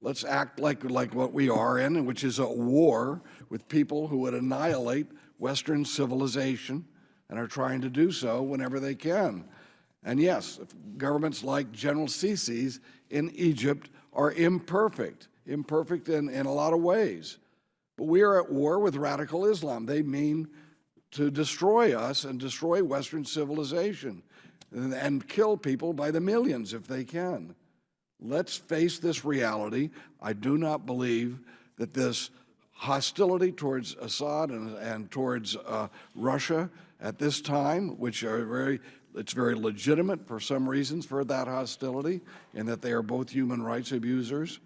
Let's act like what we are in, which is a war with people who would annihilate Western civilization and are trying to do so whenever they can. And yes, governments like General Sisi's in Egypt are imperfect in a lot of ways. But we are at war with radical Islam. They mean to destroy us and destroy Western civilization and kill people by the millions if they can. Let's face this reality. I do not believe that this hostility towards Assad and towards Russia at this time, which are it's very legitimate for some reasons for that hostility, in that they are both human rights abusers.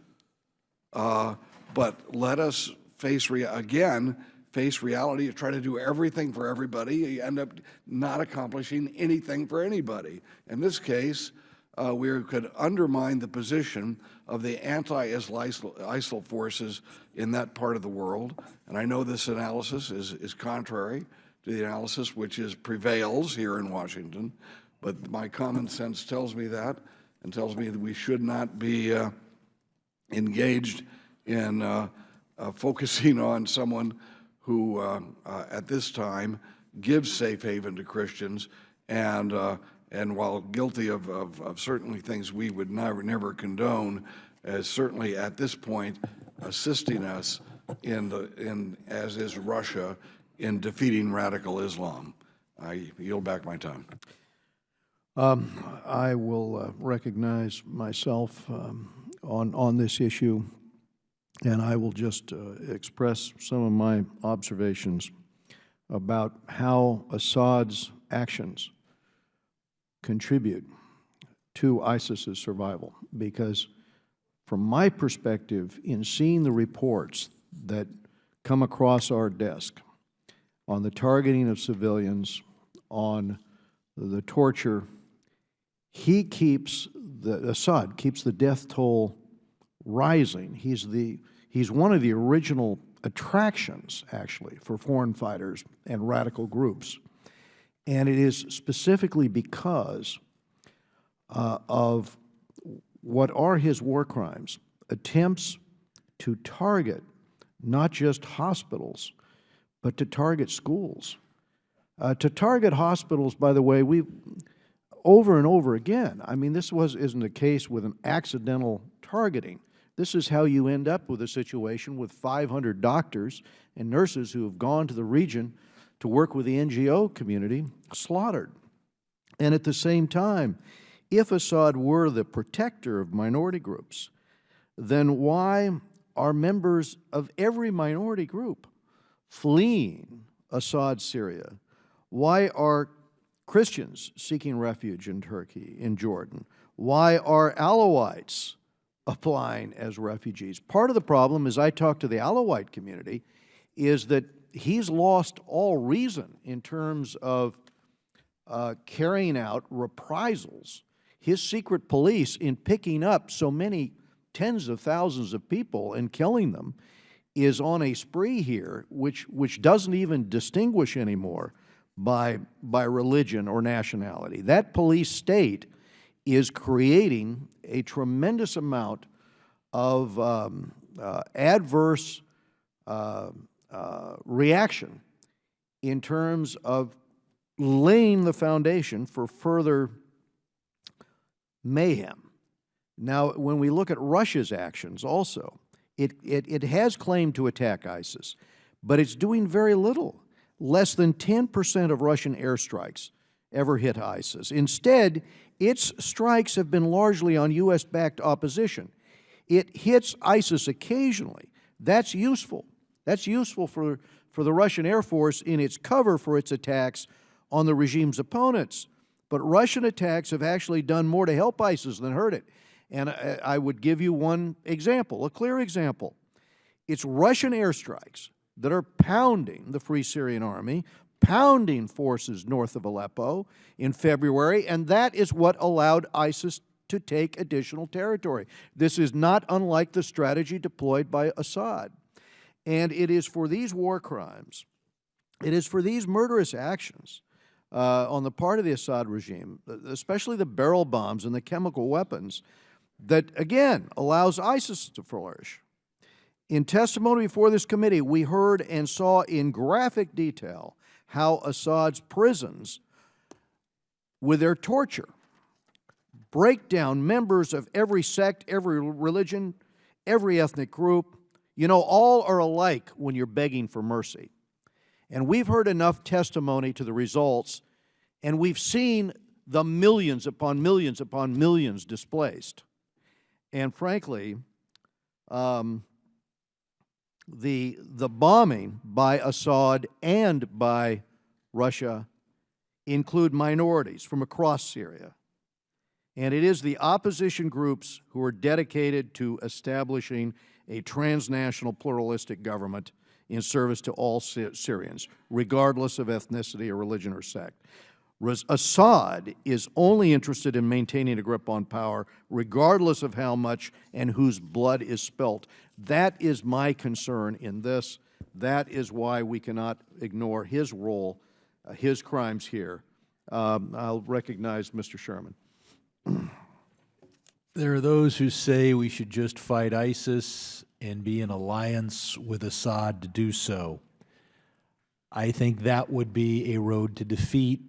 But let us face reality. You try to do everything for everybody, you end up not accomplishing anything for anybody. In this case, we could undermine the position of the anti-ISIL forces in that part of the world. And I know this analysis is contrary to the analysis which prevails here in Washington, but my common sense tells me that, and tells me that we should not be engaged in focusing on someone who, at this time, gives safe haven to Christians, and while guilty of certainly things we would never condone, is certainly at this point assisting us as is Russia, in defeating radical Islam. I yield back my time. I will recognize myself on this issue, and I will just express some of my observations about how Assad's actions contribute to ISIS's survival. Because from my perspective, in seeing the reports that come across our desk on the targeting of civilians, on the torture, Assad keeps the death toll rising. He's one of the original attractions, actually, for foreign fighters and radical groups. And it is specifically because of what are his war crimes, attempts to target not just hospitals, but to target schools. To target hospitals, by the way, over and over again. I mean, this isn't a case with an accidental targeting. this is how you end up with a situation with 500 doctors and nurses who have gone to the region to work with the NGO community slaughtered. And at the same time, if Assad were the protector of minority groups, then why are members of every minority group fleeing Assad's Syria? Why are Christians seeking refuge in Turkey, in Jordan? Why are Alawites applying as refugees? Part of the problem, as I talk to the Alawite community, is that he's lost all reason in terms of carrying out reprisals. His secret police, in picking up so many tens of thousands of people and killing them, is on a spree here, which doesn't even distinguish anymore by religion or nationality. That police state is creating a tremendous amount of adverse reaction in terms of laying the foundation for further mayhem. Now, when we look at Russia's actions also, it has claimed to attack ISIS, but it's doing very little. Less than 10% of Russian airstrikes ever hit ISIS. Instead, its strikes have been largely on U.S.-backed opposition. It hits ISIS occasionally. That's useful. That's useful for the Russian Air Force in its cover for its attacks on the regime's opponents. But Russian attacks have actually done more to help ISIS than hurt it. And I would give you one example, a clear example. It's Russian airstrikes that are pounding the Free Syrian Army, pounding forces north of Aleppo in February, and that is what allowed ISIS to take additional territory. This is not unlike the strategy deployed by Assad. And it is for these war crimes, it is for these murderous actions on the part of the Assad regime, especially the barrel bombs and the chemical weapons, that, again, allows ISIS to flourish. In testimony before this committee, we heard and saw in graphic detail how Assad's prisons, with their torture, break down members of every sect, every religion, every ethnic group. You know, all are alike when you're begging for mercy. And we've heard enough testimony to the results, and we've seen the millions upon millions displaced. And frankly, the bombing by Assad and by Russia include minorities from across Syria. And it is the opposition groups who are dedicated to establishing a transnational pluralistic government in service to all Syrians, regardless of ethnicity or religion or sect. Assad is only interested in maintaining a grip on power, regardless of how much and whose blood is spilt. That is my concern in this. That is why we cannot ignore his role, his crimes here. I'll recognize Mr. Sherman. There are those who say we should just fight ISIS and be in alliance with Assad to do so. I think that would be a road to defeat,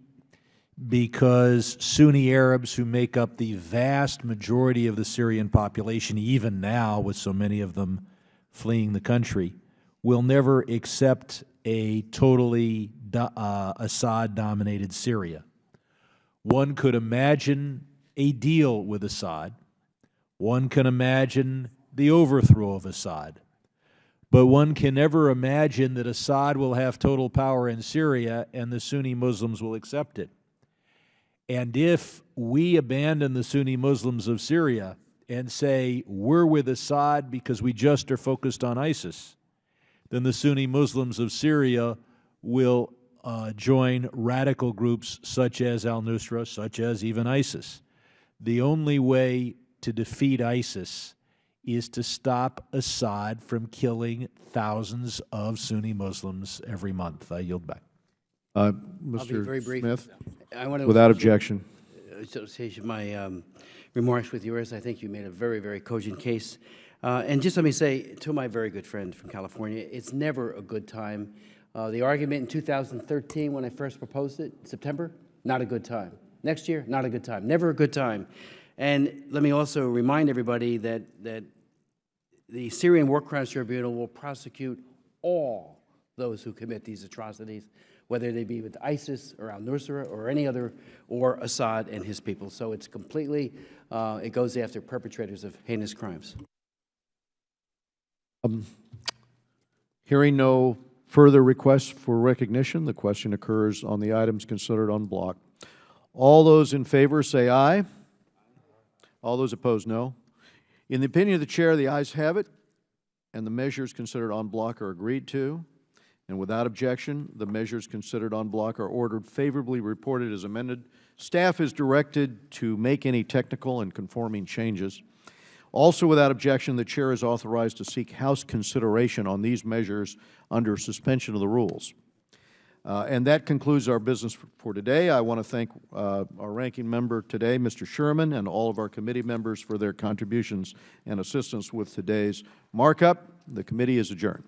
because Sunni Arabs, who make up the vast majority of the Syrian population, even now with so many of them fleeing the country, will never accept a totally Assad-dominated Syria. One could imagine a deal with Assad. One can imagine the overthrow of Assad. But one can never imagine that Assad will have total power in Syria and the Sunni Muslims will accept it. And if we abandon the Sunni Muslims of Syria and say we're with Assad because we just are focused on ISIS, then the Sunni Muslims of Syria will join radical groups such as al-Nusra, such as even ISIS. The only way to defeat ISIS is to stop Assad from killing thousands of Sunni Muslims every month. I yield back. I'll be very brief. Smith, I want to without objection. Association my remarks with yours. I think you made a very, very cogent case. And just let me say to my very good friend from California, it's never a good time. The argument in 2013 when I first proposed it, September, not a good time. Next year, not a good time. Never a good time. And let me also remind everybody that the Syrian War Crimes Tribunal will prosecute all those who commit these atrocities, whether they be with ISIS or al-Nusra or any other, or Assad and his people. So it's completely, it goes after perpetrators of heinous crimes. Hearing no further requests for recognition, the question occurs on the items considered en bloc. All those in favor say aye. All those opposed, no. In the opinion of the Chair, the ayes have it, and the measures considered en bloc are agreed to. And without objection, the measures considered en bloc are ordered favorably reported as amended. Staff is directed to make any technical and conforming changes. Also, without objection, the Chair is authorized to seek House consideration on these measures under suspension of the rules. And that concludes our business for today. I want to thank our ranking member today, Mr. Sherman, and all of our committee members for their contributions and assistance with today's markup. The committee is adjourned.